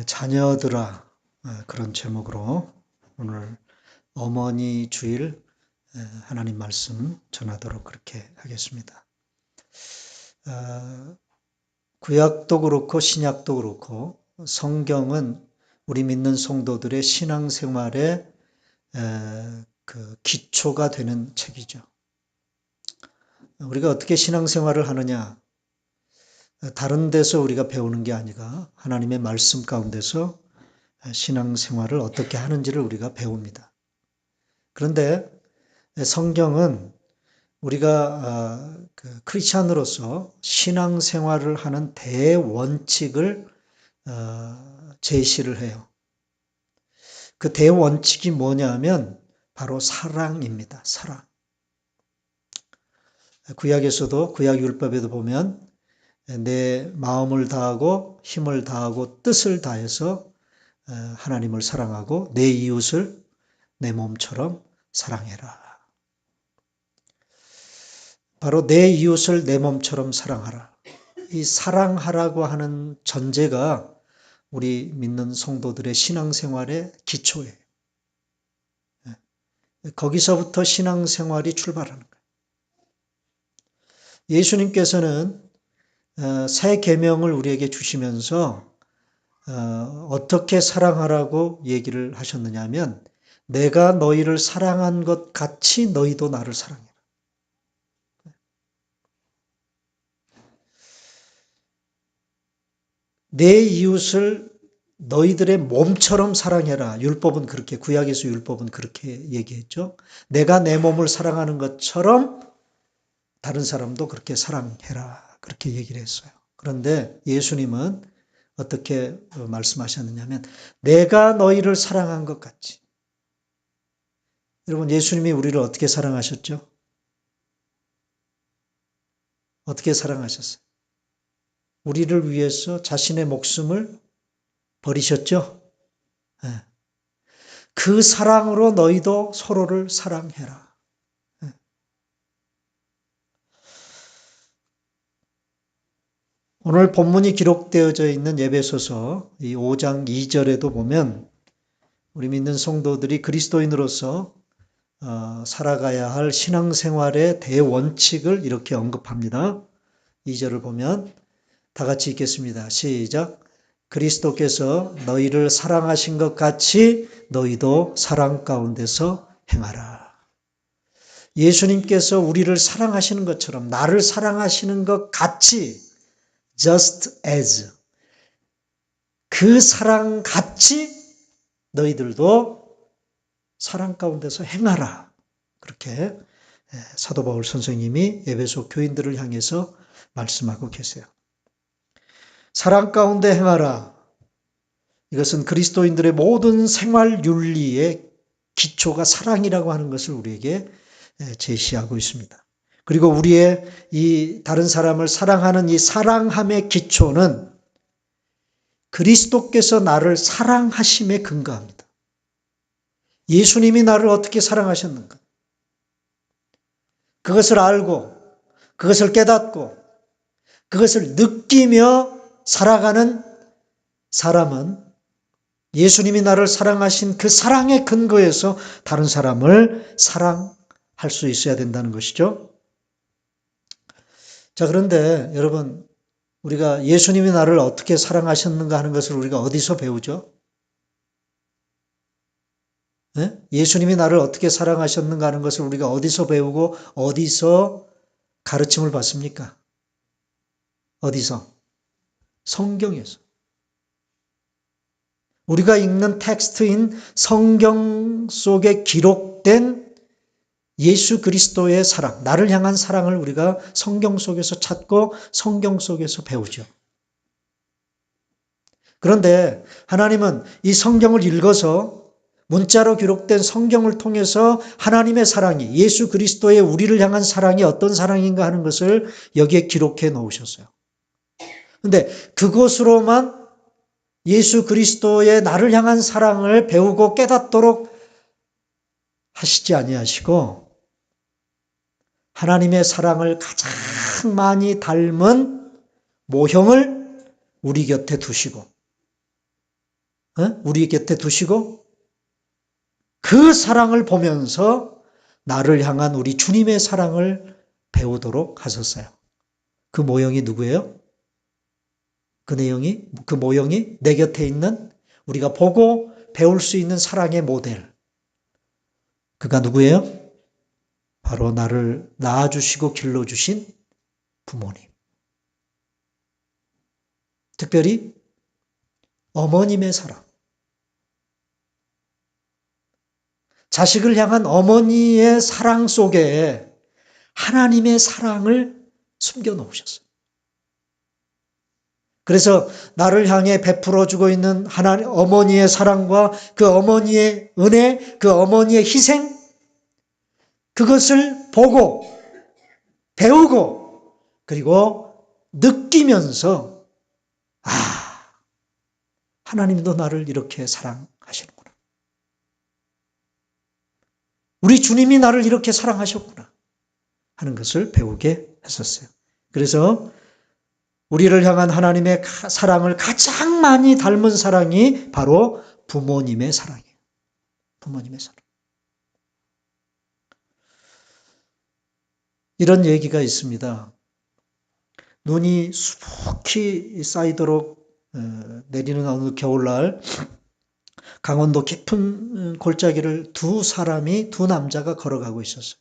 자녀들아, 그런 제목으로 오늘 어머니 주일 하나님 말씀 전하도록 그렇게 하겠습니다. 구약도 그렇고 신약도 그렇고 성경은 우리 믿는 성도들의 신앙생활의 그 기초가 되는 책이죠. 우리가 어떻게 신앙생활을 하느냐, 다른 데서 우리가 배우는 게 아니라 하나님의 말씀 가운데서 신앙생활을 어떻게 하는지를 우리가 배웁니다. 그런데 성경은 우리가 크리스찬으로서 신앙생활을 하는 대원칙을 제시를 해요. 그 대원칙이 뭐냐면 바로 사랑입니다. 사랑. 구약에서도 구약율법에도 보면 내 마음을 다하고 힘을 다하고 뜻을 다해서 하나님을 사랑하고 내 이웃을 내 몸처럼 사랑해라. 바로 내 이웃을 내 몸처럼 사랑하라. 이 사랑하라고 하는 전제가 우리 믿는 성도들의 신앙생활의 기초예요. 거기서부터 신앙생활이 출발하는 거예요. 예수님께서는 새 계명을 우리에게 주시면서 어떻게 사랑하라고 얘기를 하셨느냐 하면 내가 너희를 사랑한 것 같이 너희도 나를 사랑해라. 내 이웃을 너희들의 몸처럼 사랑해라. 율법은 그렇게, 구약에서 율법은 그렇게 얘기했죠. 내가 내 몸을 사랑하는 것처럼 다른 사람도 그렇게 사랑해라. 그렇게 얘기를 했어요. 그런데 예수님은 어떻게 말씀하셨느냐 하면 내가 너희를 사랑한 것 같이. 여러분, 예수님이 우리를 어떻게 사랑하셨죠? 어떻게 사랑하셨어요? 우리를 위해서 자신의 목숨을 버리셨죠? 네. 그 사랑으로 너희도 서로를 사랑해라. 네. 오늘 본문이 기록되어져 있는 에베소서 이 5장 2절에도 보면 우리 믿는 성도들이 그리스도인으로서 살아가야 할 신앙생활의 대원칙을 이렇게 언급합니다. 2절을 보면 다 같이 읽겠습니다. 시작. 그리스도께서 너희를 사랑하신 것 같이 너희도 사랑 가운데서 행하라. 예수님께서 우리를 사랑하시는 것처럼 나를 사랑하시는 것 같이 just as 그 사랑 같이 너희들도 사랑 가운데서 행하라. 그렇게 사도 바울 선생님이 에베소 교인들을 향해서 말씀하고 계세요. 사랑 가운데 행하라. 이것은 그리스도인들의 모든 생활 윤리의 기초가 사랑이라고 하는 것을 우리에게 제시하고 있습니다. 그리고 우리의 이 다른 사람을 사랑하는 이 사랑함의 기초는 그리스도께서 나를 사랑하심에 근거합니다. 예수님이 나를 어떻게 사랑하셨는가? 그것을 알고 그것을 깨닫고 그것을 느끼며 살아가는 사람은 예수님이 나를 사랑하신 그 사랑의 근거에서 다른 사람을 사랑할 수 있어야 된다는 것이죠. 자, 그런데 여러분, 우리가 예수님이 나를 어떻게 사랑하셨는가 하는 것을 우리가 어디서 배우죠? 네? 예수님이 나를 어떻게 사랑하셨는가 하는 것을 우리가 어디서 배우고 어디서 가르침을 받습니까? 어디서? 성경에서. 우리가 읽는 텍스트인 성경 속에 기록된 예수 그리스도의 사랑, 나를 향한 사랑을 우리가 성경 속에서 찾고 성경 속에서 배우죠. 그런데 하나님은 이 성경을 읽어서 문자로 기록된 성경을 통해서 하나님의 사랑이, 예수 그리스도의 우리를 향한 사랑이 어떤 사랑인가 하는 것을 여기에 기록해 놓으셨어요. 그런데 그것으로만 예수 그리스도의 나를 향한 사랑을 배우고 깨닫도록 하시지 아니하시고 하나님의 사랑을 가장 많이 닮은 모형을 우리 곁에 두시고 우리 곁에 두시고 그 사랑을 보면서 나를 향한 우리 주님의 사랑을 배우도록 하셨어요. 그 모형이 누구예요? 그 모형이 내 곁에 있는 우리가 보고 배울 수 있는 사랑의 모델. 그가 누구예요? 바로 나를 낳아주시고 길러주신 부모님. 특별히 어머님의 사랑. 자식을 향한 어머니의 사랑 속에 하나님의 사랑을 숨겨 놓으셨어요. 그래서 나를 향해 베풀어주고 있는 하나님 어머니의 사랑과 그 어머니의 은혜, 그 어머니의 희생, 그것을 보고 배우고 그리고 느끼면서 하나님도 나를 이렇게 사랑하시는구나. 우리 주님이 나를 이렇게 사랑하셨구나 하는 것을 배우게 했었어요. 그래서 우리를 향한 하나님의 사랑을 가장 많이 닮은 사랑이 바로 부모님의 사랑이에요. 부모님의 사랑. 이런 얘기가 있습니다. 눈이 수북히 쌓이도록 내리는 어느 겨울날 강원도 깊은 골짜기를 두 남자가 걸어가고 있었어요.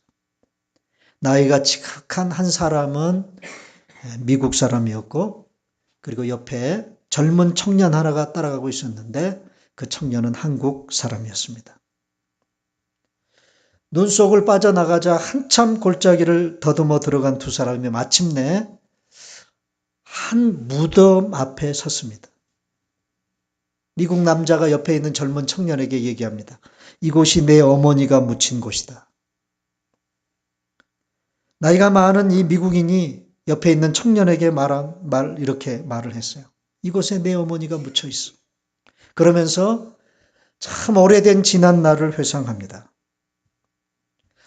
나이가 지극한 한 사람은 미국 사람이었고 그리고 옆에 젊은 청년 하나가 따라가고 있었는데 그 청년은 한국 사람이었습니다. 눈 속을 빠져나가자 한참 골짜기를 더듬어 들어간 두 사람이 마침내 한 무덤 앞에 섰습니다. 미국 남자가 옆에 있는 젊은 청년에게 얘기합니다. 이곳이 내 어머니가 묻힌 곳이다. 나이가 많은 이 미국인이 옆에 있는 청년에게 이렇게 말을 했어요. 이곳에 내 어머니가 묻혀 있어. 그러면서 참 오래된 지난 날을 회상합니다.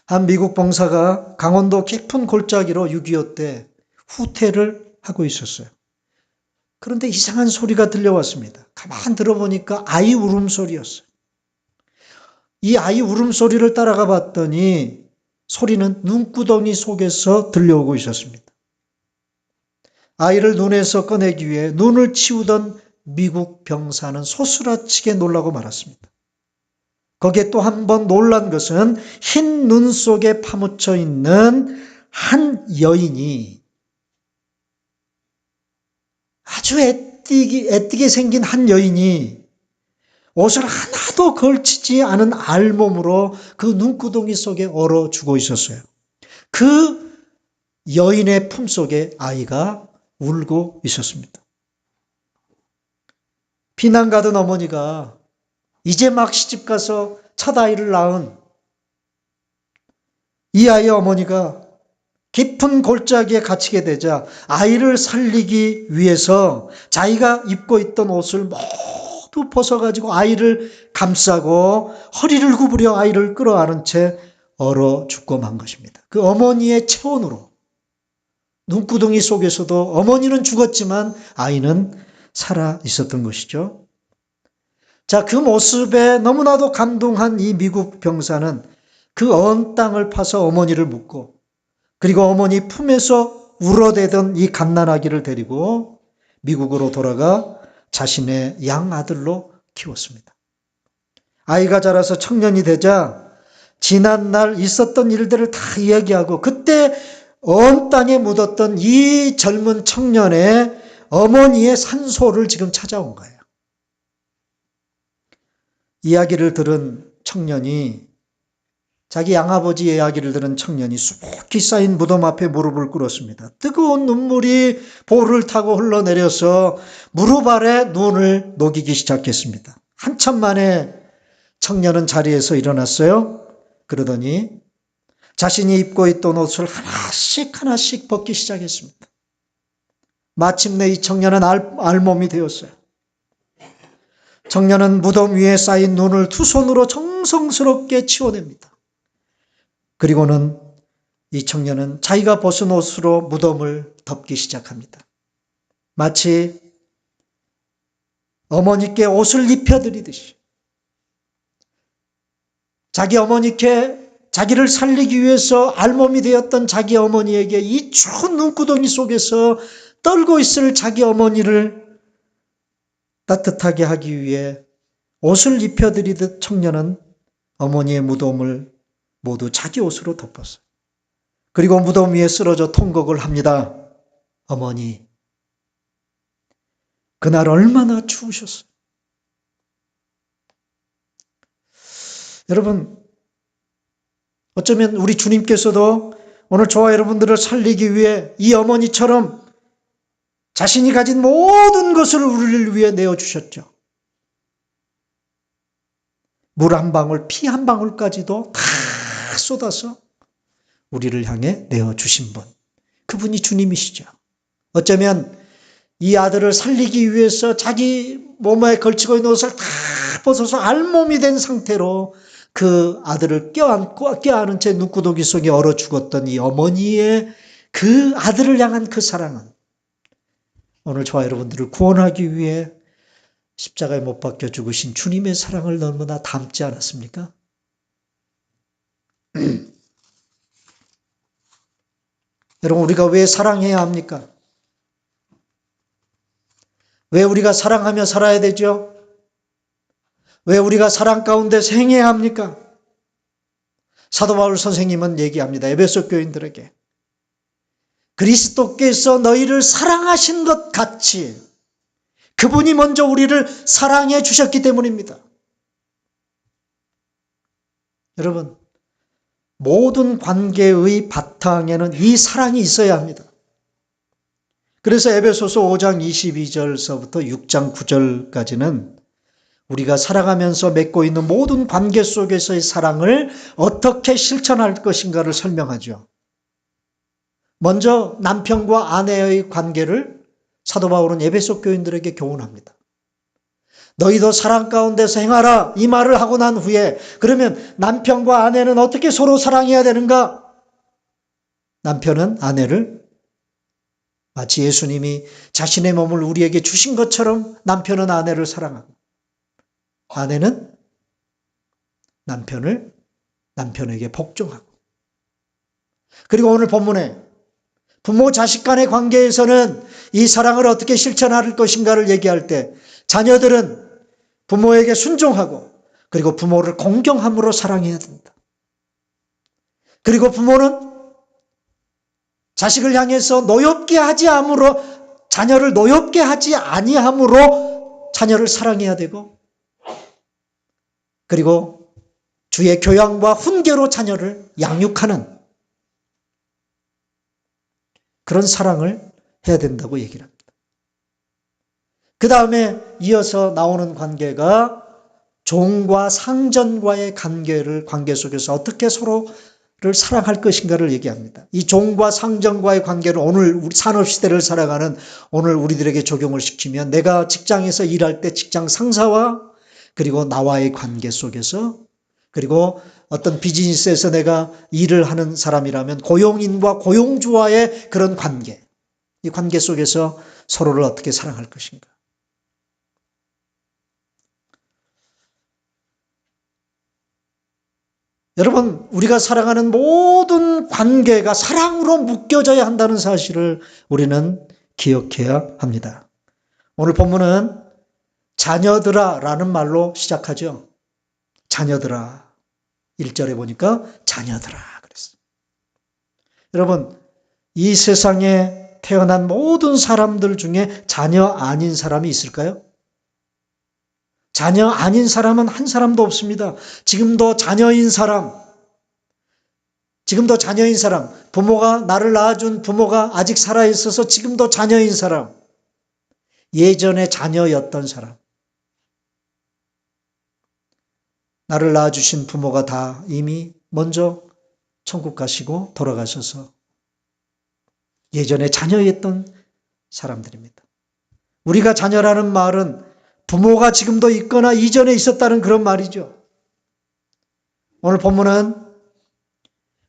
한 미국 봉사가 강원도 깊은 골짜기로 6.25 때 후퇴를 하고 있었어요. 그런데 이상한 소리가 들려왔습니다. 가만 들어보니까 아이 울음소리였어요. 이 아이 울음소리를 따라가 봤더니 소리는 눈구덩이 속에서 들려오고 있었습니다. 아이를 눈에서 꺼내기 위해 눈을 치우던 미국 병사는 소스라치게 놀라고 말았습니다. 거기에 또 한 번 놀란 것은 흰 눈 속에 파묻혀 있는 한 여인이 아주 애띠게 생긴 한 여인이 옷을 하나도 걸치지 않은 알몸으로 그 눈구덩이 속에 얼어 죽어 있었어요. 그 여인의 품속에 아이가 울고 있었습니다. 피난 가던 어머니가 이제 막 시집가서 첫 아이를 낳은 이 아이의 어머니가 깊은 골짜기에 갇히게 되자 아이를 살리기 위해서 자기가 입고 있던 옷을 모두 벗어가지고 아이를 감싸고 허리를 구부려 아이를 끌어안은 채 얼어 죽고 만 것입니다. 그 어머니의 체온으로 눈구덩이 속에서도 어머니는 죽었지만 아이는 살아 있었던 것이죠. 자, 그 모습에 너무나도 감동한 이 미국 병사는 그 언 땅을 파서 어머니를 묻고 그리고 어머니 품에서 울어대던 이 갓난아기를 데리고 미국으로 돌아가 자신의 양아들로 키웠습니다. 아이가 자라서 청년이 되자 지난날 있었던 일들을 다 이야기하고 그때 언 땅에 묻었던 이 젊은 청년의 어머니의 산소를 지금 찾아온 거예요. 이야기를 들은 청년이 자기 양아버지의 이야기를 들은 청년이 수북히 쌓인 무덤 앞에 무릎을 꿇었습니다. 뜨거운 눈물이 볼을 타고 흘러내려서 무릎 아래 눈을 녹이기 시작했습니다. 한참 만에 청년은 자리에서 일어났어요. 그러더니 자신이 입고 있던 옷을 하나씩 벗기 시작했습니다. 마침내 이 청년은 알몸이 되었어요. 청년은 무덤 위에 쌓인 눈을 두 손으로 정성스럽게 치워냅니다. 그리고는 이 청년은 자기가 벗은 옷으로 무덤을 덮기 시작합니다. 마치 어머니께 옷을 입혀드리듯이 자기 어머니께 자기를 살리기 위해서 알몸이 되었던 자기 어머니에게 이 추운 눈구덩이 속에서 떨고 있을 자기 어머니를 따뜻하게 하기 위해 옷을 입혀드리듯 청년은 어머니의 무덤을 모두 자기 옷으로 덮었어요. 그리고 무덤 위에 쓰러져 통곡을 합니다. 어머니, 그날 얼마나 추우셨어요. 여러분, 어쩌면 우리 주님께서도 오늘 저와 여러분들을 살리기 위해 이 어머니처럼 자신이 가진 모든 것을 우리를 위해 내어주셨죠. 물 한 방울, 피 한 방울까지도 다 쏟아서 우리를 향해 내어주신 분. 그분이 주님이시죠. 어쩌면 이 아들을 살리기 위해서 자기 몸에 걸치고 있는 옷을 다 벗어서 알몸이 된 상태로 그 아들을 껴안은 채 눈구덩이 속에 얼어 죽었던 이 어머니의 그 아들을 향한 그 사랑은 오늘 저와 여러분들을 구원하기 위해 십자가에 못 박혀 죽으신 주님의 사랑을 너무나 닮지 않았습니까? 여러분, 우리가 왜 사랑해야 합니까? 왜 우리가 사랑하며 살아야 되죠? 왜 우리가 사랑 가운데서 행해야 합니까? 사도 바울 선생님은 얘기합니다. 에베소 교인들에게. 그리스도께서 너희를 사랑하신 것 같이 그분이 먼저 우리를 사랑해 주셨기 때문입니다. 여러분, 모든 관계의 바탕에는 이 사랑이 있어야 합니다. 그래서 에베소서 5장 22절서부터 6장 9절까지는 우리가 살아가면서 맺고 있는 모든 관계 속에서의 사랑을 어떻게 실천할 것인가를 설명하죠. 먼저 남편과 아내의 관계를 사도 바울은 에베소 교인들에게 교훈합니다. 너희도 사랑 가운데서 행하라 이 말을 하고 난 후에 그러면 남편과 아내는 어떻게 서로 사랑해야 되는가? 남편은 아내를 마치 예수님이 자신의 몸을 우리에게 주신 것처럼 남편은 아내를 사랑하고 아내는 남편에게 복종하고 그리고 오늘 본문에 부모 자식 간의 관계에서는 이 사랑을 어떻게 실천할 것인가를 얘기할 때 자녀들은 부모에게 순종하고 그리고 부모를 공경함으로 사랑해야 된다. 그리고 부모는 자식을 향해서 노엽게 하지 않으므로 자녀를 노엽게 하지 아니함으로 자녀를 사랑해야 되고 그리고 주의 교양과 훈계로 자녀를 양육하는 그런 사랑을 해야 된다고 얘기를 합니다. 그 다음에 이어서 나오는 관계가 종과 상전과의 관계 속에서 어떻게 서로를 사랑할 것인가를 얘기합니다. 이 종과 상전과의 관계는 오늘 우리 산업시대를 살아가는 오늘 우리들에게 적용을 시키면 내가 직장에서 일할 때 직장 상사와 그리고 나와의 관계 속에서 그리고 어떤 비즈니스에서 내가 일을 하는 사람이라면 고용인과 고용주와의 그런 관계, 이 관계 속에서 서로를 어떻게 사랑할 것인가. 여러분, 우리가 살아가는 모든 관계가 사랑으로 묶여져야 한다는 사실을 우리는 기억해야 합니다. 오늘 본문은 자녀들아 라는 말로 시작하죠. 자녀들아. 1절에 보니까 자녀들아 그랬어요. 여러분, 이 세상에 태어난 모든 사람들 중에 자녀 아닌 사람이 있을까요? 자녀 아닌 사람은 한 사람도 없습니다. 지금도 자녀인 사람, 부모가 나를 낳아준 부모가 아직 살아있어서 지금도 자녀인 사람, 예전에 자녀였던 사람, 나를 낳아주신 부모가 다 이미 먼저 천국 가시고 돌아가셔서 예전에 자녀였던 사람들입니다. 우리가 자녀라는 말은 부모가 지금도 있거나 이전에 있었다는 그런 말이죠. 오늘 본문은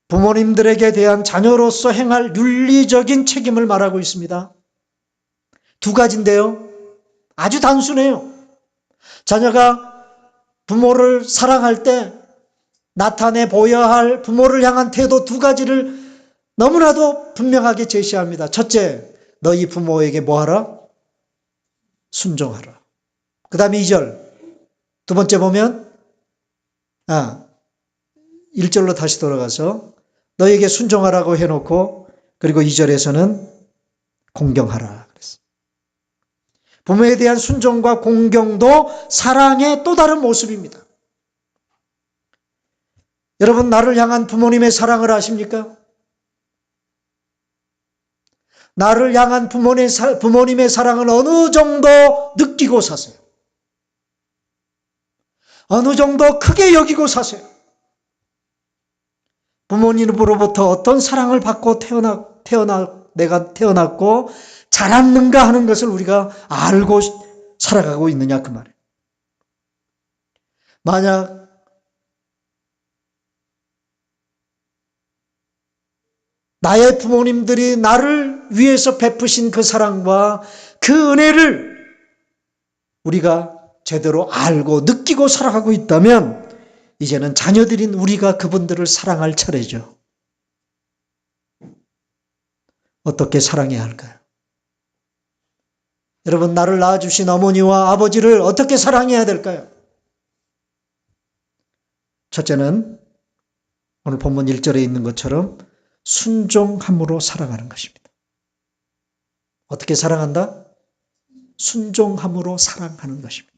부모님들에게 대한 자녀로서 행할 윤리적인 책임을 말하고 있습니다. 두 가지인데요. 아주 단순해요. 자녀가 부모를 사랑할 때 나타내 보여야 할 부모를 향한 태도 두 가지를 너무나도 분명하게 제시합니다. 첫째, 너희 부모에게 뭐하라? 순종하라. 그 다음에 2절. 두 번째 보면 1절로 다시 돌아가서 너에게 순종하라고 해놓고 그리고 2절에서는 공경하라 그랬어요. 부모에 대한 순종과 공경도 사랑의 또 다른 모습입니다. 여러분, 나를 향한 부모님의 사랑을 아십니까? 나를 향한 부모님의 사랑을 어느 정도 느끼고 사세요? 어느 정도 크게 여기고 사세요? 부모님으로부터 어떤 사랑을 받고 내가 태어났고 자랐는가 하는 것을 우리가 알고 살아가고 있느냐 그 말이에요. 만약 나의 부모님들이 나를 위해서 베푸신 그 사랑과 그 은혜를 우리가 제대로 알고 느끼고 살아가고 있다면 이제는 자녀들인 우리가 그분들을 사랑할 차례죠. 어떻게 사랑해야 할까요? 여러분, 나를 낳아주신 어머니와 아버지를 어떻게 사랑해야 될까요? 첫째는 오늘 본문 1절에 있는 것처럼 순종함으로 사랑하는 것입니다. 어떻게 사랑한다? 순종함으로 사랑하는 것입니다.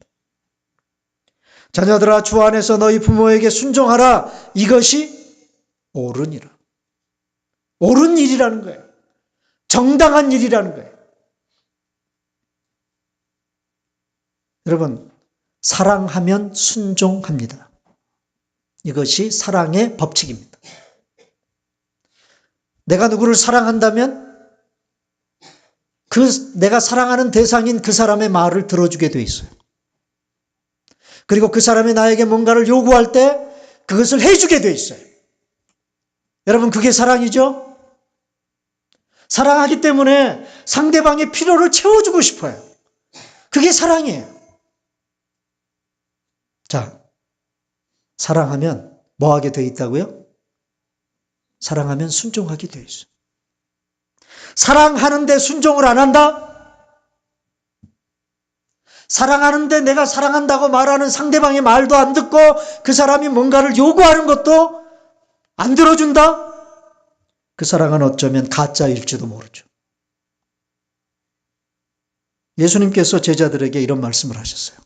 자녀들아, 주 안에서 너희 부모에게 순종하라. 이것이 옳으니라. 옳은 일이라는 거예요. 정당한 일이라는 거예요. 여러분, 사랑하면 순종합니다. 이것이 사랑의 법칙입니다. 내가 누구를 사랑한다면 내가 사랑하는 대상인 그 사람의 말을 들어주게 돼 있어요. 그리고 그 사람이 나에게 뭔가를 요구할 때 그것을 해주게 돼 있어요. 여러분, 그게 사랑이죠? 사랑하기 때문에 상대방의 필요를 채워주고 싶어요. 그게 사랑이에요. 자, 사랑하면 뭐 하게 돼 있다고요? 사랑하면 순종하게 돼 있어요. 사랑하는데 순종을 안 한다? 사랑하는데 내가 사랑한다고 말하는 상대방의 말도 안 듣고 그 사람이 뭔가를 요구하는 것도 안 들어준다? 그 사랑은 어쩌면 가짜일지도 모르죠. 예수님께서 제자들에게 이런 말씀을 하셨어요.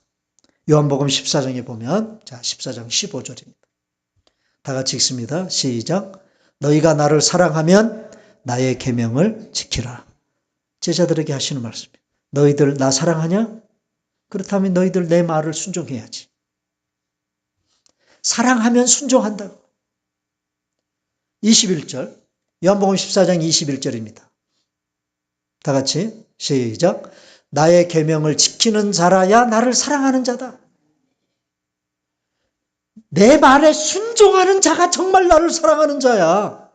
요한복음 14장에 보면 14장 15절입니다. 다 같이 읽습니다. 시작. 너희가 나를 사랑하면 나의 계명을 지키라. 제자들에게 하시는 말씀이에요. 너희들 나 사랑하냐? 그렇다면 너희들 내 말을 순종해야지. 사랑하면 순종한다고. 21절. 요한복음 14장 21절입니다. 다 같이 시작. 나의 계명을 지키는 자라야 나를 사랑하는 자다. 내 말에 순종하는 자가 정말 나를 사랑하는 자야.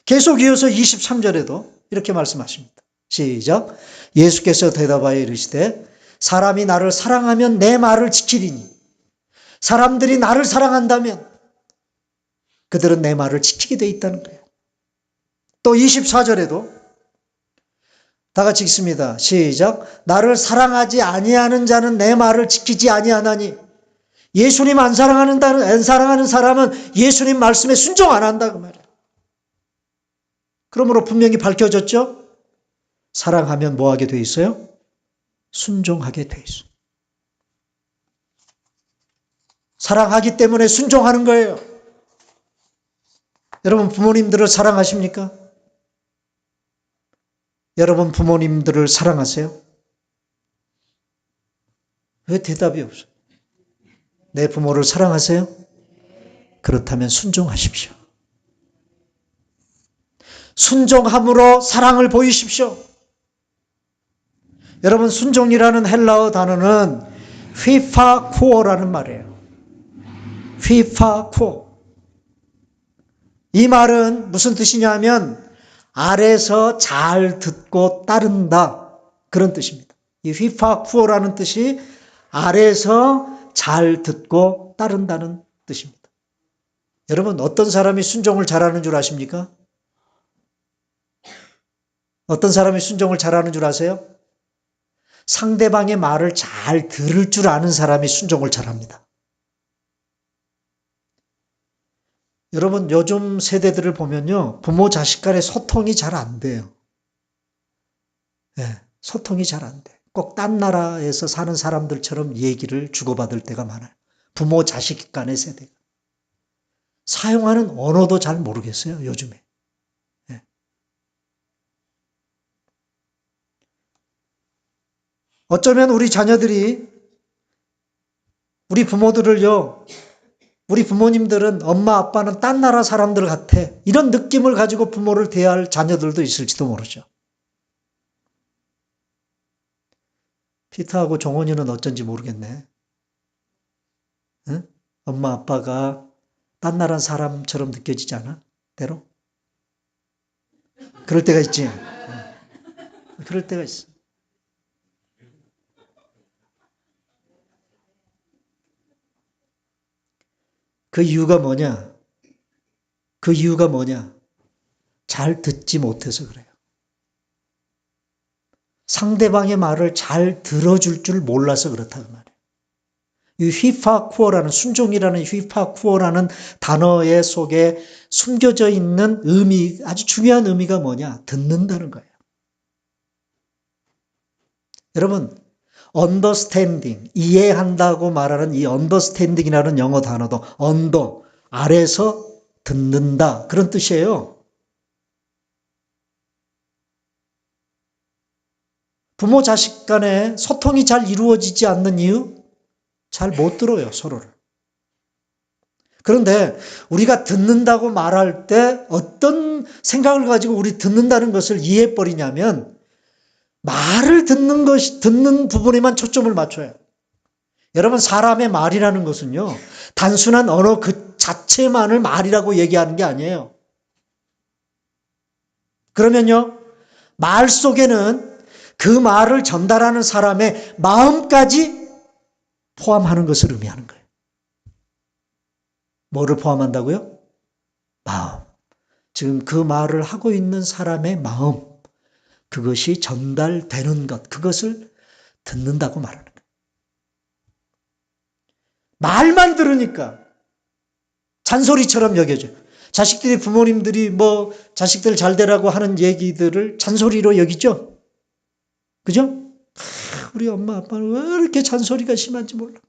계속 이어서 23절에도 이렇게 말씀하십니다. 시작. 예수께서 대답하여 이르시되 사람이 나를 사랑하면 내 말을 지키리니 사람들이 나를 사랑한다면 그들은 내 말을 지키게 돼 있다는 거예요. 또 24절에도 다 같이 읽습니다. 시작. 나를 사랑하지 아니하는 자는 내 말을 지키지 아니하나니. 예수님 안 사랑하는 사람은 예수님 말씀에 순종 안 한다 그 말이에요. 그러므로 분명히 밝혀졌죠? 사랑하면 뭐 하게 돼 있어요? 순종하게 돼 있어요. 사랑하기 때문에 순종하는 거예요. 여러분, 부모님들을 사랑하십니까? 여러분, 부모님들을 사랑하세요? 왜 대답이 없어요? 내 부모를 사랑하세요? 그렇다면 순종하십시오. 순종함으로 사랑을 보이십시오. 여러분, 순종이라는 헬라어 단어는 휘파쿠오라는 말이에요. 휘파쿠오. 이 말은 무슨 뜻이냐면 아래서 잘 듣고 따른다, 그런 뜻입니다. 이 휘파쿠오라는 뜻이 아래서 잘 듣고 따른다는 뜻입니다. 여러분, 어떤 사람이 순종을 잘하는 줄 아십니까? 어떤 사람이 순종을 잘하는 줄 아세요? 상대방의 말을 잘 들을 줄 아는 사람이 순종을 잘합니다. 여러분, 요즘 세대들을 보면요, 부모 자식 간의 소통이 잘 안 돼요. 네, 소통이 잘 안 돼. 꼭 딴 나라에서 사는 사람들처럼 얘기를 주고받을 때가 많아요. 부모 자식 간의 세대가. 사용하는 언어도 잘 모르겠어요, 요즘에. 네. 어쩌면 우리 자녀들이 우리 부모들을요, 우리 부모님들은 엄마 아빠는 딴 나라 사람들 같아. 이런 느낌을 가지고 부모를 대할 자녀들도 있을지도 모르죠. 피터하고 종원이는 어쩐지 모르겠네. 응? 엄마 아빠가 딴 나라 사람처럼 느껴지지 않아? 때로? 그럴 때가 있지. 응. 그럴 때가 있어. 그 이유가 뭐냐? 그 이유가 뭐냐? 잘 듣지 못해서 그래요. 상대방의 말을 잘 들어줄 줄 몰라서 그렇다고 말이에요. 이 휘파쿠어라는 순종이라는 휘파쿠어라는 단어의 속에 숨겨져 있는 의미, 아주 중요한 의미가 뭐냐? 듣는다는 거예요. 여러분, understanding, 이해한다고 말하는 이 understanding이라는 영어 단어도 under, 아래서 듣는다 그런 뜻이에요. 부모 자식 간에 소통이 잘 이루어지지 않는 이유? 잘 못 들어요, 서로를. 그런데 우리가 듣는다고 말할 때 어떤 생각을 가지고 우리 듣는다는 것을 이해해버리냐면 말을 듣는 부분에만 초점을 맞춰요. 여러분, 사람의 말이라는 것은요, 단순한 언어 그 자체만을 말이라고 얘기하는 게 아니에요. 그러면요, 말 속에는 그 말을 전달하는 사람의 마음까지 포함하는 것을 의미하는 거예요. 뭐를 포함한다고요? 마음. 지금 그 말을 하고 있는 사람의 마음, 그것이 전달되는 것, 그것을 듣는다고 말하는 거예요. 말만 들으니까 잔소리처럼 여겨져요. 자식들이 부모님들이 뭐 자식들 잘 되라고 하는 얘기들을 잔소리로 여기죠? 그죠? 우리 엄마 아빠는 왜 이렇게 잔소리가 심한지 몰라.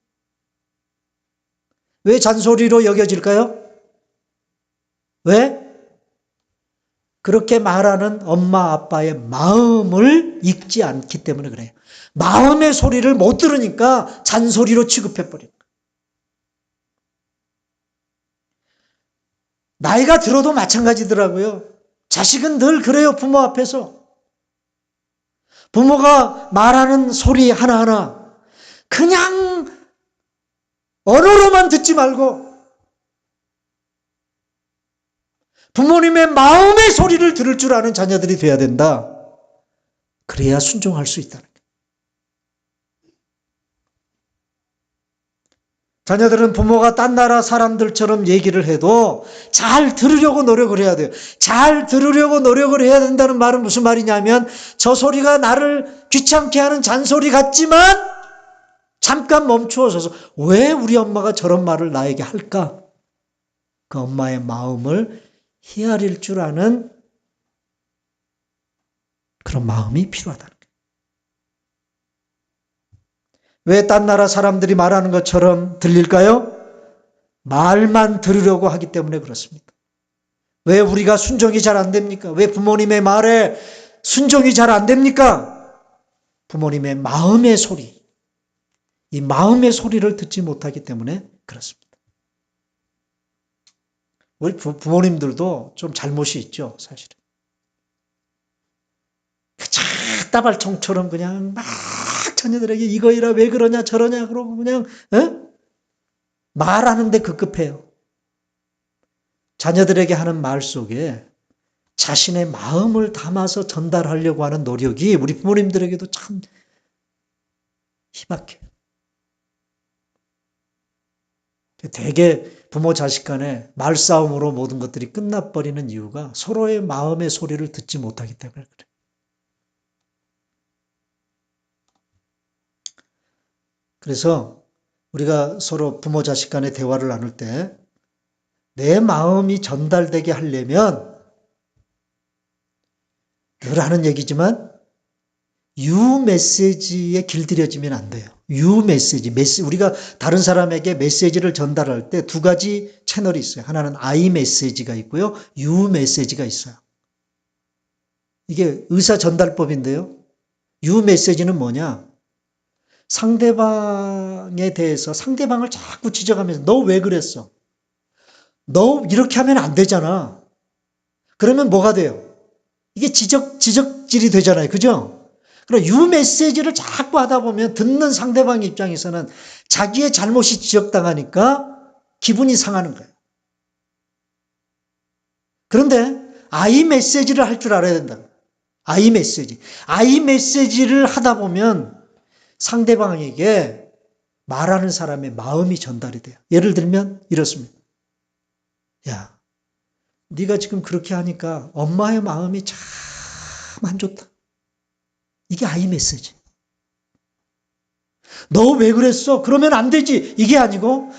왜 잔소리로 여겨질까요? 왜? 그렇게 말하는 엄마 아빠의 마음을 읽지 않기 때문에 그래요. 마음의 소리를 못 들으니까 잔소리로 취급해버려요. 나이가 들어도 마찬가지더라고요. 자식은 늘 그래요, 부모 앞에서. 부모가 말하는 소리 하나하나 그냥 언어로만 듣지 말고 부모님의 마음의 소리를 들을 줄 아는 자녀들이 돼야 된다. 그래야 순종할 수 있다는 거예요. 자녀들은 부모가 딴 나라 사람들처럼 얘기를 해도 잘 들으려고 노력을 해야 돼요. 잘 들으려고 노력을 해야 된다는 말은 무슨 말이냐면 저 소리가 나를 귀찮게 하는 잔소리 같지만 잠깐 멈추어 서서 왜 우리 엄마가 저런 말을 나에게 할까? 그 엄마의 마음을 헤아릴 줄 아는 그런 마음이 필요하다는 거예요. 왜 딴 나라 사람들이 말하는 것처럼 들릴까요? 말만 들으려고 하기 때문에 그렇습니다. 왜 우리가 순종이 잘 안 됩니까? 왜 부모님의 말에 순종이 잘 안 됩니까? 부모님의 마음의 소리, 이 마음의 소리를 듣지 못하기 때문에 그렇습니다. 우리 부모님들도 좀 잘못이 있죠, 사실은. 따발총처럼 그냥 막 자녀들에게 이거이라 왜 그러냐 저러냐 그러고 그냥 말하는데 급급해요. 자녀들에게 하는 말 속에 자신의 마음을 담아서 전달하려고 하는 노력이 우리 부모님들에게도 참 희박해요. 되게 부모 자식 간에 말싸움으로 모든 것들이 끝나버리는 이유가 서로의 마음의 소리를 듣지 못하기 때문에 그래요. 그래서 우리가 서로 부모 자식 간의 대화를 나눌 때 내 마음이 전달되게 하려면 늘 하는 얘기지만 유 메시지에 길들여지면 안 돼요. 유 메시지, 우리가 다른 사람에게 메시지를 전달할 때 두 가지 채널이 있어요. 하나는 I 메시지가 있고요. 유 메시지가 있어요. 이게 의사 전달법인데요. 유 메시지는 뭐냐? 상대방에 대해서 상대방을 자꾸 지적하면서 너 왜 그랬어? 너 이렇게 하면 안 되잖아. 그러면 뭐가 돼요? 이게 지적질이 되잖아요. 그죠? 그럼 유 메시지를 자꾸 하다 보면 듣는 상대방 입장에서는 자기의 잘못이 지적당하니까 기분이 상하는 거예요. 그런데 I 메시지를 할 줄 알아야 된다. I 메시지. I 메시지를 하다 보면 상대방에게 말하는 사람의 마음이 전달이 돼요. 예를 들면 이렇습니다. 야, 네가 지금 그렇게 하니까 엄마의 마음이 참 안 좋다. 이게 I 메시지. 너 왜 그랬어? 그러면 안 되지. 이게 아니고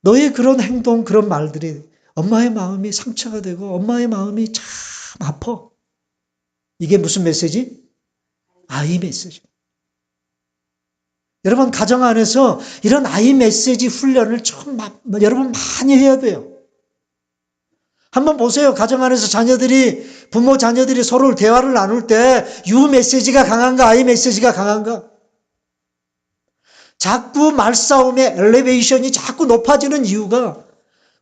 너의 그런 행동, 그런 말들이 엄마의 마음이 상처가 되고 엄마의 마음이 참 아파. 이게 무슨 메시지? I 메시지. 여러분 가정 안에서 이런 I 메시지 훈련을 좀 여러분 많이 해야 돼요. 한번 보세요. 가정 안에서 부모 자녀들이 서로 대화를 나눌 때 유 메시지가 강한가 I 메시지가 강한가? 자꾸 말싸움의 엘리베이션이 자꾸 높아지는 이유가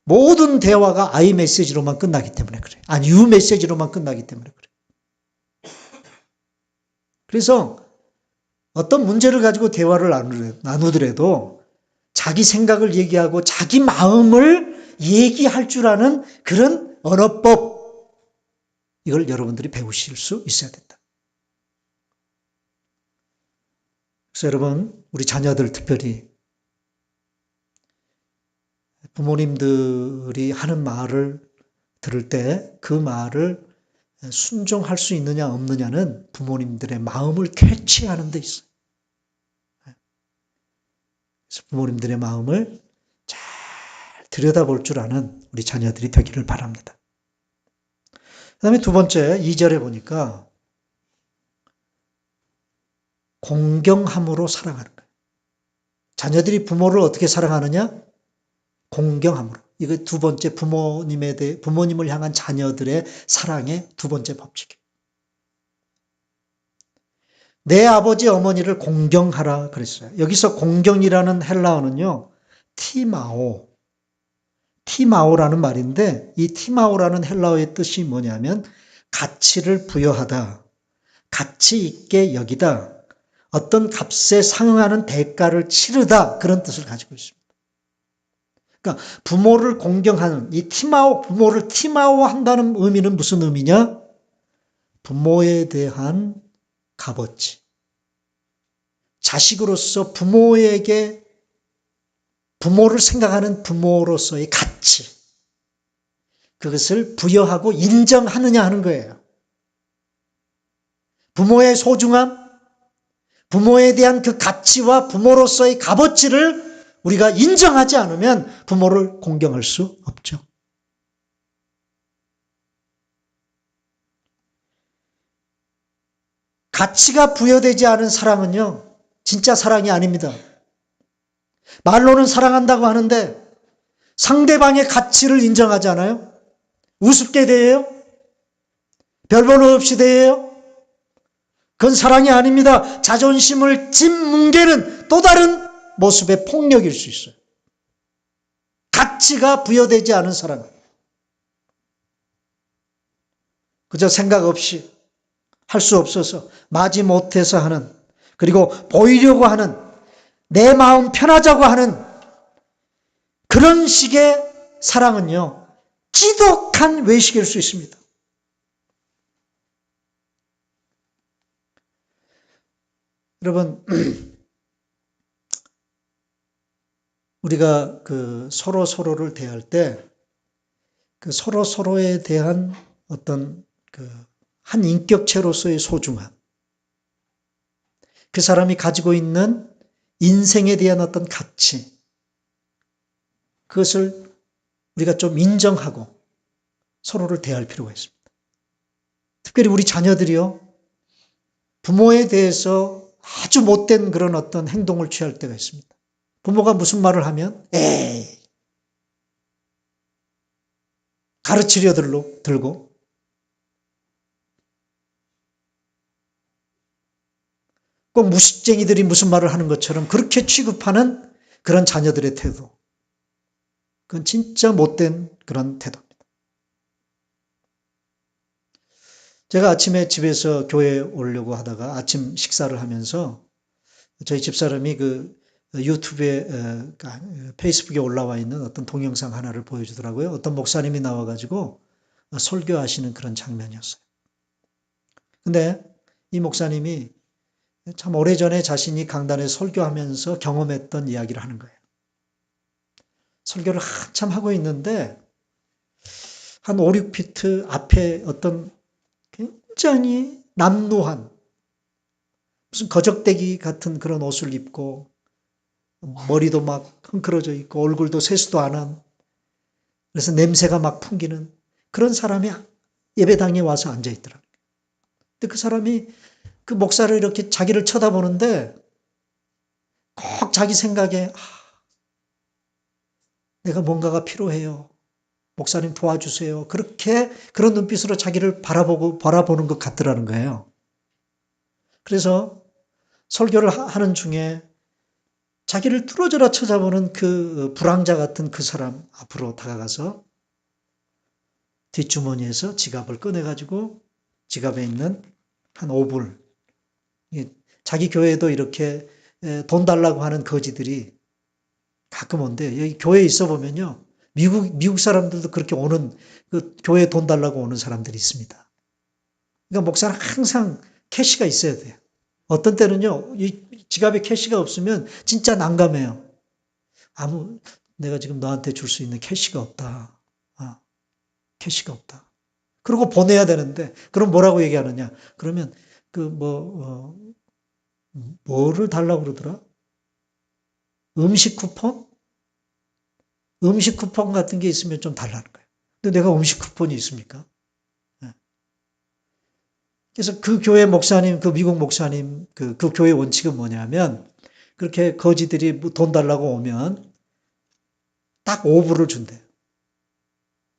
모든 대화가 I 메시지로만 끝나기 때문에 그래요. 아니 유 메시지로만 끝나기 때문에 그래요. 그래서 어떤 문제를 가지고 대화를 나누더라도 자기 생각을 얘기하고 자기 마음을 얘기할 줄 아는 그런 언어법, 이걸 여러분들이 배우실 수 있어야 된다. 그래서 여러분, 우리 자녀들 특별히 부모님들이 하는 말을 들을 때 그 말을 순종할 수 있느냐 없느냐는 부모님들의 마음을 캐치하는 데 있어요. 그래서 부모님들의 마음을 잘 들여다볼 줄 아는 우리 자녀들이 되기를 바랍니다. 그 다음에 두 번째, 2절에 보니까 공경함으로 사랑하는 거예요. 자녀들이 부모를 어떻게 사랑하느냐? 공경함으로. 이거 두 번째 부모님을 향한 자녀들의 사랑의 두 번째 법칙이에요. 내 아버지 어머니를 공경하라 그랬어요. 여기서 공경이라는 헬라어는요, 티마오라는 말인데 이 티마오라는 헬라어의 뜻이 뭐냐면 가치를 부여하다, 가치 있게 여기다, 어떤 값에 상응하는 대가를 치르다, 그런 뜻을 가지고 있습니다. 그러니까 부모를 공경하는 이 부모를 티마오한다는 의미는 무슨 의미냐? 부모에 대한 값어치. 자식으로서 부모를 생각하는 부모로서의 가치. 그것을 부여하고 인정하느냐 하는 거예요. 부모의 소중함, 부모에 대한 그 가치와 부모로서의 값어치를 우리가 인정하지 않으면 부모를 공경할 수 없죠. 가치가 부여되지 않은 사랑은요, 진짜 사랑이 아닙니다. 말로는 사랑한다고 하는데 상대방의 가치를 인정하지 않아요? 우습게 대해요? 별번호 없이 대해요? 그건 사랑이 아닙니다. 자존심을 짓뭉개는 또 다른 모습의 폭력일 수 있어요. 가치가 부여되지 않은 사랑. 그저 생각 없이 할 수 없어서 마지 못해서 하는, 그리고 보이려고 하는, 내 마음 편하자고 하는 그런 식의 사랑은요, 지독한 외식일 수 있습니다. 여러분, 우리가 그 서로를 대할 때 그 서로에 대한 어떤 그 한 인격체로서의 소중함, 그 사람이 가지고 있는 인생에 대한 어떤 가치, 그것을 우리가 좀 인정하고 서로를 대할 필요가 있습니다. 특별히 우리 자녀들이요, 부모에 대해서 아주 못된 그런 어떤 행동을 취할 때가 있습니다. 부모가 무슨 말을 하면, 에이, 가르치려 들고, 꼭 무식쟁이들이 무슨 말을 하는 것처럼 그렇게 취급하는 그런 자녀들의 태도. 그건 진짜 못된 그런 태도입니다. 제가 아침에 집에서 교회에 오려고 하다가 아침 식사를 하면서 저희 집사람이 그 유튜브에, 페이스북에 올라와 있는 어떤 동영상 하나를 보여주더라고요. 어떤 목사님이 나와가지고 설교하시는 그런 장면이었어요. 근데 이 목사님이 참 오래전에 자신이 강단에 설교하면서 경험했던 이야기를 하는 거예요. 설교를 한참 하고 있는데 한 5, 6피트 앞에 어떤 굉장히 남루한 무슨 거적대기 같은 그런 옷을 입고 머리도 막 흥크러져 있고 얼굴도 세수도 안 한, 그래서 냄새가 막 풍기는 그런 사람이 예배당에 와서 앉아 있더라고요. 근데 그 사람이 그 목사를 이렇게 자기를 쳐다보는데 꼭 자기 생각에 내가 뭔가가 필요해요. 목사님 도와주세요. 그렇게 그런 눈빛으로 자기를 바라보는 것 같더라는 거예요. 그래서 설교를 하는 중에 자기를 뚫어져라 쳐다보는 그 불황자 같은 그 사람 앞으로 다가가서 뒷주머니에서 지갑을 꺼내가지고 지갑에 있는 한 5불, 자기 교회에도 이렇게 돈 달라고 하는 거지들이 가끔 온대. 여기 교회에 있어 보면요, 미국 사람들도 그렇게 오는, 그 교회에 돈 달라고 오는 사람들이 있습니다. 그러니까 목사는 항상 캐시가 있어야 돼요. 어떤 때는요, 이 지갑에 캐시가 없으면 진짜 난감해요. 내가 지금 너한테 줄 수 있는 캐시가 없다. 캐시가 없다. 그리고 보내야 되는데, 그럼 뭐라고 얘기하느냐? 그러면 뭐를 달라고 그러더라? 음식 쿠폰? 음식 쿠폰 같은 게 있으면 좀 달라는 거예요. 근데 내가 음식 쿠폰이 있습니까? 네. 그래서 그 교회 목사님, 그 미국 목사님, 그 교회 원칙은 뭐냐면, 그렇게 거지들이 돈 달라고 오면 딱 5불을 준대요.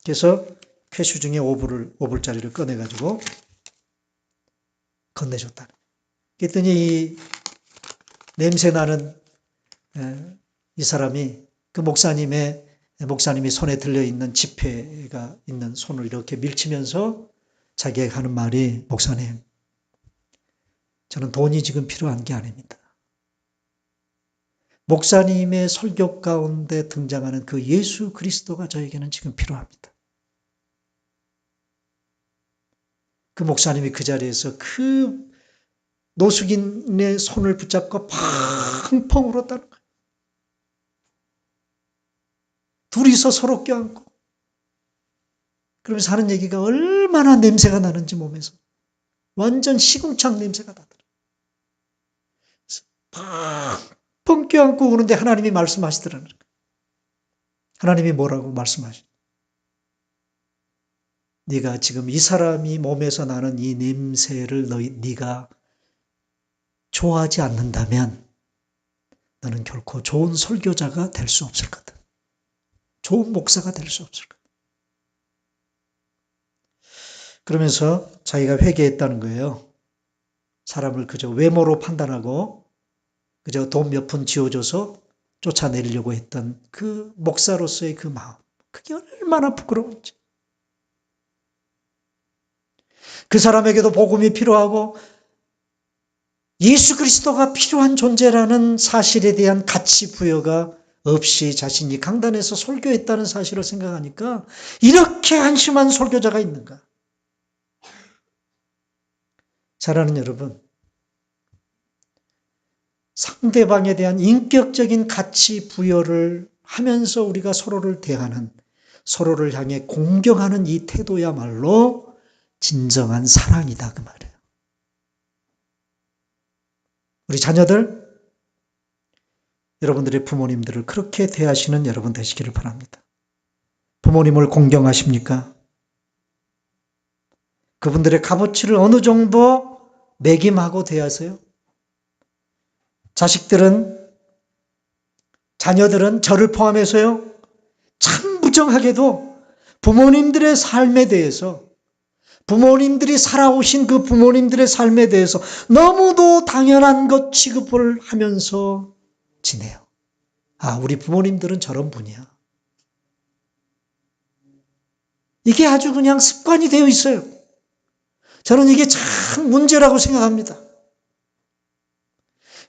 그래서 캐슈 중에 5불짜리를 꺼내가지고 건네줬다. 그랬더니 이 냄새나는 이 사람이 그 목사님이 손에 들려있는 지폐가 있는 손을 이렇게 밀치면서 자기가 하는 말이, 목사님, 저는 돈이 지금 필요한 게 아닙니다. 목사님의 설교 가운데 등장하는 그 예수 그리스도가 저에게는 지금 필요합니다. 그 목사님이 그 자리에서 그 노숙인의 손을 붙잡고 펑펑 울었다는 거예요. 둘이서 서로 껴안고. 그러면서 하는 얘기가 얼마나 냄새가 나는지 몸에서. 완전 시궁창 냄새가 나더라. 펑펑 껴안고 우는데 하나님이 말씀하시더라는 거예요. 하나님이 뭐라고 말씀하시죠? 네가 지금 이 사람이 몸에서 나는 이 냄새를 네가 좋아하지 않는다면 너는 결코 좋은 설교자가 될 수 없을 거다. 좋은 목사가 될 수 없을 거다. 그러면서 자기가 회개했다는 거예요. 사람을 그저 외모로 판단하고 그저 돈 몇 푼 쥐어줘서 쫓아내리려고 했던 그 목사로서의 그 마음, 그게 얼마나 부끄러운지. 그 사람에게도 복음이 필요하고 예수 그리스도가 필요한 존재라는 사실에 대한 가치 부여가 없이 자신이 강단에서 설교했다는 사실을 생각하니까 이렇게 한심한 설교자가 있는가? 사랑하는 여러분, 상대방에 대한 인격적인 가치 부여를 하면서 우리가 서로를 대하는, 서로를 향해 공경하는 이 태도야말로 진정한 사랑이다 그 말이에요. 우리 자녀들, 여러분들의 부모님들을 그렇게 대하시는 여러분 되시기를 바랍니다. 부모님을 공경하십니까? 그분들의 값어치를 어느 정도 매김하고 대하세요? 자녀들은 저를 포함해서요, 참 무정하게도 부모님들의 삶에 대해서, 부모님들이 살아오신 그 부모님들의 삶에 대해서 너무도 당연한 것 취급을 하면서 지내요. 아, 우리 부모님들은 저런 분이야. 이게 아주 그냥 습관이 되어 있어요. 저는 이게 참 문제라고 생각합니다.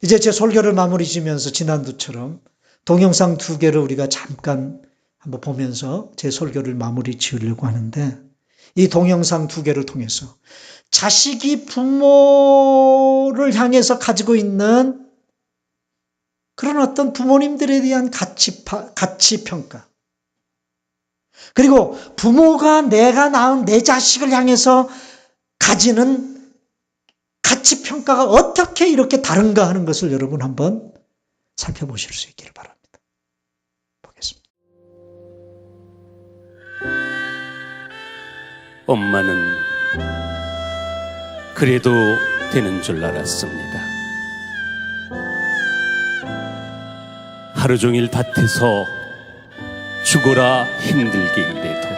이제 제 설교를 마무리 지면서 지난주처럼 동영상 2개를 우리가 잠깐 한번 보면서 제 설교를 마무리 지으려고 하는데, 이 동영상 2개를 통해서 자식이 부모를 향해서 가지고 있는 그런 어떤 부모님들에 대한 가치평가, 그리고 부모가 내가 낳은 내 자식을 향해서 가지는 가치평가가 어떻게 이렇게 다른가 하는 것을 여러분 한번 살펴보실 수 있기를 바랍니다. 보겠습니다. 엄마는 그래도 되는 줄 알았습니다. 하루 종일 밭에서 죽어라 힘들게 일해도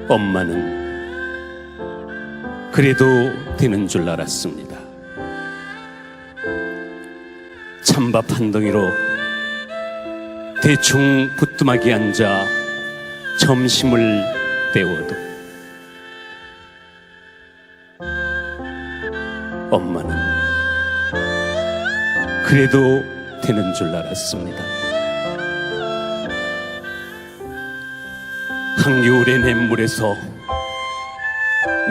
엄마는 그래도 되는 줄 알았습니다. 찬밥 한 덩이로 대충 부뚜막에 앉아 점심을 때워도 엄마는 그래도 되는 줄 알았습니다. 한겨울의 냇물에서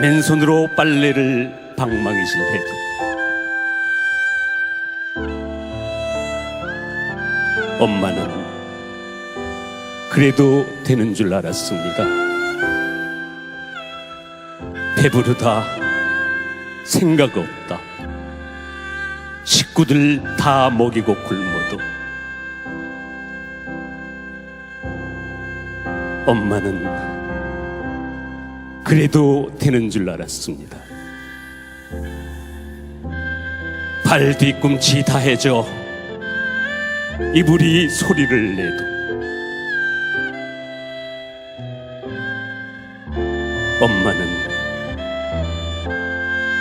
맨손으로 빨래를 방망이질 해도 엄마는 그래도 되는 줄 알았습니다. 배부르다, 생각 없다, 식구들 다 먹이고 굶어도 엄마는 그래도 되는 줄 알았습니다. 발 뒤꿈치 다해져 이불이 소리를 내도 엄마는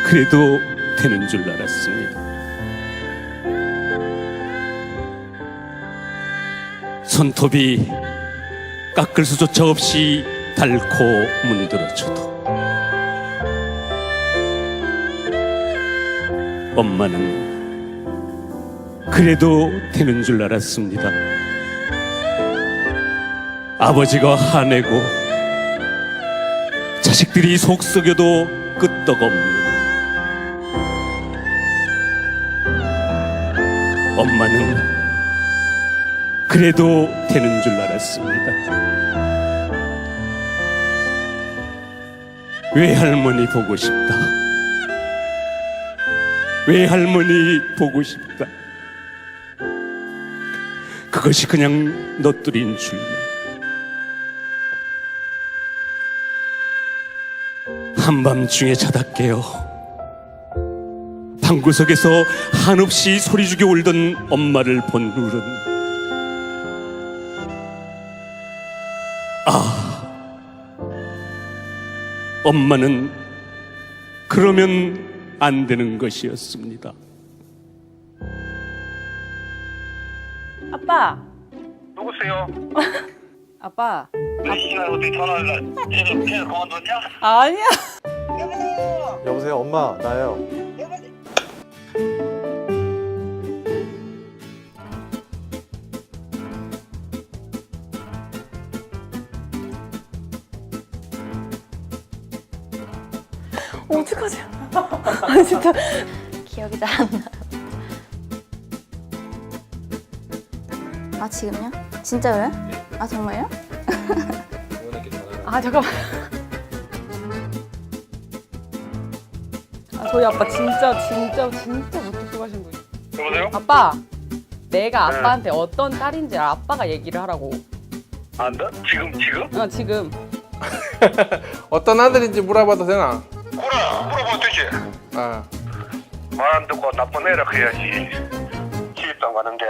그래도 되는 줄 알았습니다. 손톱이 깎을 수조차 없이 닳고 문드러져도 엄마는 그래도 되는 줄 알았습니다. 아버지가 화내고 자식들이 속 썩여도 끄떡없는 엄마는 그래도 되는 줄 알았습니다. 외할머니 보고 싶다. 외할머니 보고 싶다. 그것이 그냥 너뚜린 줄만. 한밤중에 자다 깨어 방구석에서 한없이 소리주게 울던 엄마를 본 후는 엄마는 그러면 안 되는 것이었습니다. 아빠. 누구세요? 아빠. 이 시간에 어떻게 전화를 걔를 그만뒀냐? 아니야. 여보세요, 엄마, 나예요. 어떡하지? 아, 진짜 기억이 잘 안 나. 아 지금요? 진짜로요? 아 정말요? 아 잠깐만. 아 저희 아빠 진짜 무뚝뚝 하신 분이에요. 여보세요? 아빠, 내가 네. 아빠한테 어떤 딸인지 아빠가 얘기를 하라고. 안다? 지금? 지금. 어떤 아들인지 물어봐도 되나? 그래, 물어보면 되지. 아, 말 안 듣고 나쁜 애라 해야지. 시집도 가는데.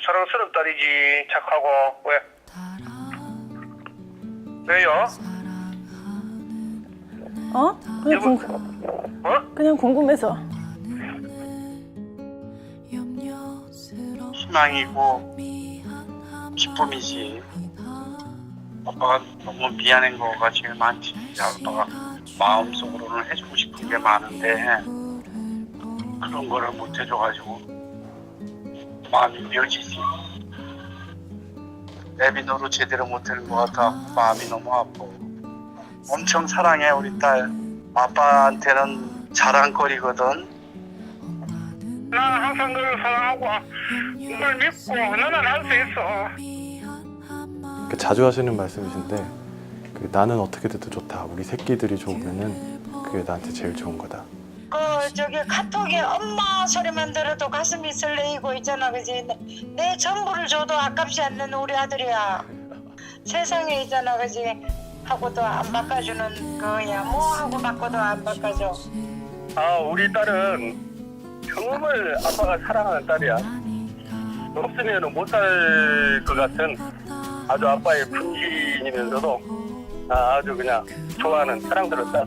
사랑스러운 딸이지. 착하고. 왜? 왜요? 어? 여보, 그냥 궁금해서. 희망이고 기쁨이지. 아빠가 너무 미안한 거가 제일 많지. 아빠가 마음속으로는 해주고 싶은 게 많은데 그런 거를 못 해줘가지고 마음이 미어지지. 내비 노릇 제대로 못하는 것 같아. 마음이 너무 아파. 엄청 사랑해 우리 딸. 아빠한테는 자랑거리거든. 난 항상 너를 사랑하고 널 믿고 너는 할 수 있어. 자주 하시는 말씀이신데 나는 어떻게 돼도 좋다. 우리 새끼들이 좋으면은 그게 나한테 제일 좋은 거다. 저기 카톡에 엄마 소리만 들어도 가슴이 설레이고 있잖아, 그지? 내 전부를 줘도 아깝지 않는 우리 아들이야. 세상에 있잖아, 그지? 하고도 안 바꿔주는 거야. 뭐 하고 바꿔도 안 바꿔줘. 아, 우리 딸은 정말 아빠가 사랑하는 딸이야. 없으면 못 살 것 같은 아주 아빠의 분신이면서도 아주 그냥 좋아하는 사랑스러운 딸.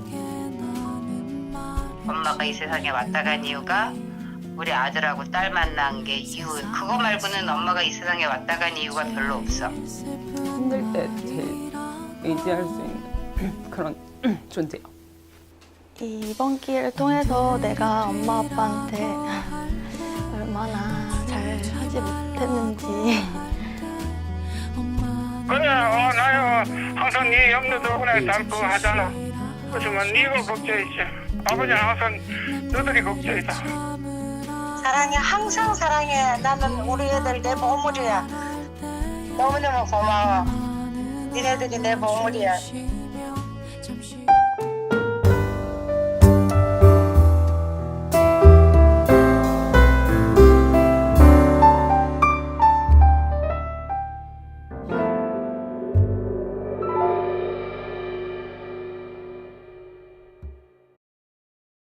엄마가 이 세상에 왔다 간 이유가 우리 아들하고 딸 만난 게 이유. 그거 말고는 엄마가 이 세상에 왔다 간 이유가 별로 없어. 힘들 때 제일 의지할 수 있는 그런 존재요. 이번 기회를 통해서 내가 엄마 아빠한테 얼마나 잘 하지 못했는지. 그래, 나요 항상 네 옆에도 그래 닮고 하잖아. 그렇지만 네가 걱정이지. 아버지는 항상 너들이 걱정이다. 사랑해, 항상 사랑해. 나는 우리 애들 내 보물이야. 너무너무 고마워. 니네들이 내 보물이야.